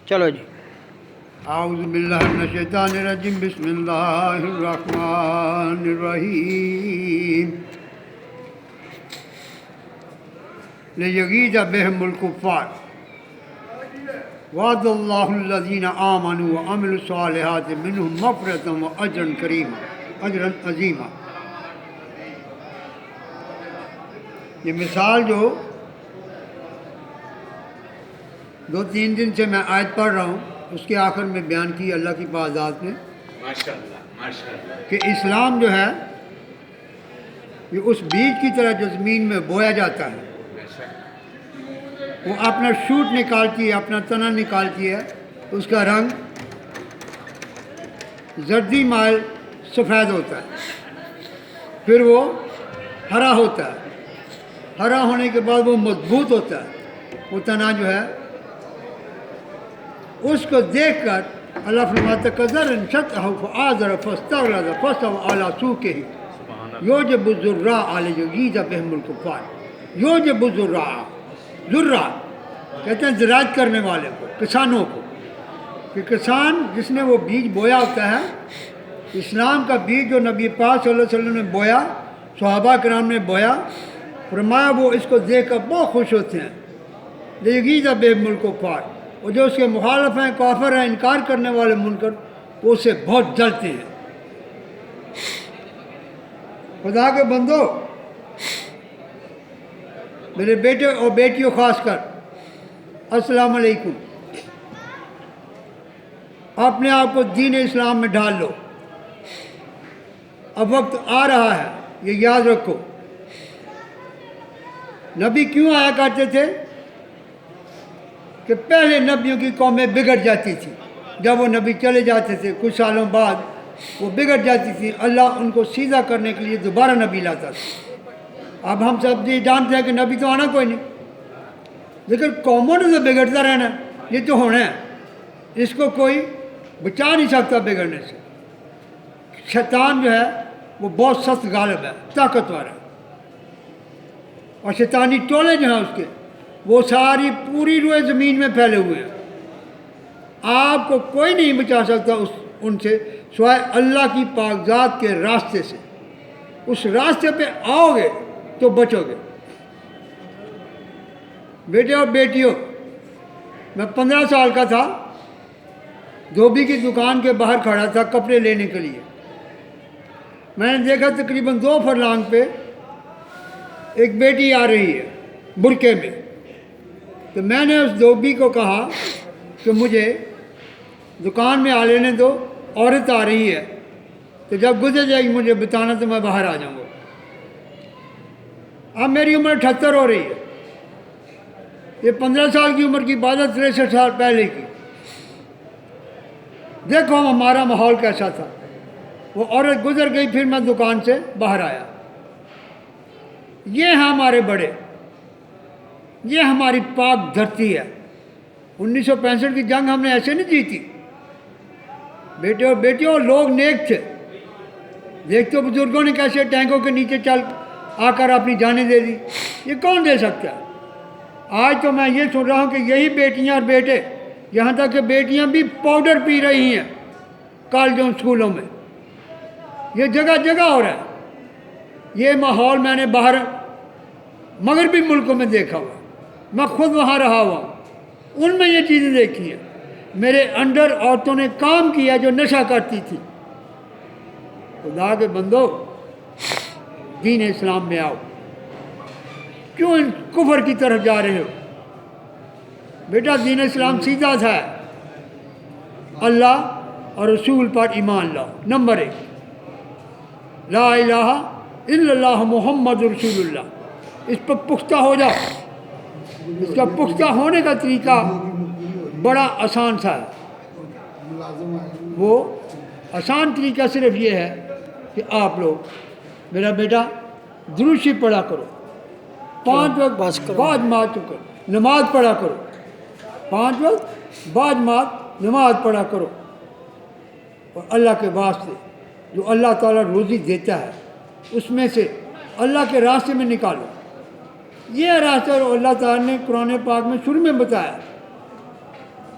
چلو جی. اعوذ باللہ من الشیطان الرجیم بسم اللہ الرحمن الرحیم لیغیظ بہم الکفار وعد اللہ الذین آمنوا وعملوا الصالحات منہم مغفرۃ واجرا کریما اجرا عظیما. یہ مثال جو 2-3 دن سے میں آیت پڑھ رہا ہوں اس کے آخر میں بیان کی اللہ کی پاک ذات نے کہ اسلام جو ہے یہ اس بیج کی طرح جو زمین میں بویا جاتا ہے وہ اپنا شوٹ نکالتی ہے، اپنا تنا نکالتی ہے، اس کا رنگ زردی مائل سفید ہوتا ہے، پھر وہ ہرا ہوتا ہے، ہرا ہونے کے بعد وہ مضبوط ہوتا ہے. وہ تنا جو ہے اس کو دیکھ کر اللہ فرماتا ہے کذر شطہ فآزر فاستغلظ فاستوى علی سوقہ یعجب الزراع لیغیظ بہم الکفار. یعجب الزراع، زراع کہتے ہیں زراعت کرنے والے کو، کسانوں کو، کہ کسان جس نے وہ بیج بویا ہوتا ہے، اسلام کا بیج جو نبی پاک صلی اللہ علیہ وسلم نے بویا، صحابہ کرام نے بویا، فرمایا وہ اس کو دیکھ کر بہت خوش ہوتے ہیں. لیغیظ بہم الکفار، اور جو اس کے مخالف ہیں، کافر ہیں، انکار کرنے والے منکر، وہ اسے بہت جلتے ہیں. خدا کے بندو، میرے بیٹے اور بیٹیوں خاص کر السلام علیکم، اپنے آپ کو دین اسلام میں ڈال لو. اب وقت آ رہا ہے، یہ یاد رکھو. نبی کیوں آیا کرتے تھے؟ کہ پہلے نبیوں کی قومیں بگڑ جاتی تھی، جب وہ نبی چلے جاتے تھے کچھ سالوں بعد وہ بگڑ جاتی تھی، اللہ ان کو سیدھا کرنے کے لیے دوبارہ نبی لاتا تھا. اب ہم سب یہ جانتے ہیں کہ نبی تو آنا کوئی نہیں، لیکن قوموں نے تو بگڑتا رہنا، یہ تو ہونا ہے، اس کو کوئی بچا نہیں سکتا بگڑنے سے. شیطان جو ہے وہ بہت سخت غالب ہے، طاقتور ہے، اور شیطانی ٹولے جو ہیں اس کے وہ ساری پوری روئے زمین میں پھیلے ہوئے ہیں. آپ کو کوئی نہیں بچا سکتا ان سے سوائے اللہ کی پاک ذات کے راستے سے. اس راستے پہ آؤ گے تو بچو گے. بیٹے اور بیٹیوں، میں 15 سال کا تھا، دھوبی کی دکان کے باہر کھڑا تھا کپڑے لینے کے لیے. میں نے دیکھا تقریباً 2 فرلانگ پہ ایک بیٹی آ رہی ہے برقعے میں. تو میں نے اس دھوبی کو کہا کہ مجھے دکان میں آ لینے دو، عورت آ رہی ہے، تو جب گزر جائے گی مجھے بتانا تو میں باہر آ جاؤں گا. اب میری عمر 78 ہو رہی ہے، یہ 15 سال کی عمر کی بات ہے، 63 سال پہلے کی. دیکھو ہمارا ماحول کیسا تھا. وہ عورت گزر گئی، پھر میں دکان سے باہر آیا. یہ ہیں ہمارے بڑے، یہ ہماری پاک دھرتی ہے. 1965 کی جنگ ہم نے ایسے نہیں جیتی. بیٹے اور بیٹیوں، لوگ نیک تھے. دیکھتے بزرگوں نے کیسے ٹینکوں کے نیچے چل آ کر اپنی جانیں دے دی. یہ کون دے سکتا ہے؟ آج تو میں یہ سن رہا ہوں کہ یہی بیٹیاں اور بیٹے، یہاں تک کہ بیٹیاں بھی پاؤڈر پی رہی ہیں کالجوں اسکولوں میں. یہ جگہ جگہ ہو رہا ہے. یہ ماحول میں نے باہر مغربی ملکوں میں دیکھا ہوا، میں خود وہاں رہا ہوا ہوں، ان میں یہ چیزیں دیکھی ہیں. میرے انڈر عورتوں نے کام کیا جو نشہ کرتی تھی. خدا کے بندو، دین اسلام میں آؤ. کیوں ان کفر کی طرف جا رہے ہو؟ بیٹا دین اسلام سیدھا تھا. اللہ اور رسول پر ایمان لاؤ. نمبر 1، لا الہ الا اللہ محمد رسول اللہ. اس پر پختہ ہو جاؤ. اس کا پختہ ہونے کا طریقہ بڑا آسان سا ہے. وہ آسان طریقہ صرف یہ ہے کہ آپ لوگ، میرا بیٹا، درود شریف پڑھا کرو. 5 وقت بعد مات کرو، نماز پڑھا کرو. 5 وقت بعد مات نماز پڑھا کرو. اور اللہ کے واسطے جو اللہ تعالیٰ روزی دیتا ہے اس میں سے اللہ کے راستے میں نکالو. یہ راستہ اللہ تعالیٰ نے قرآن پاک میں شروع میں بتایا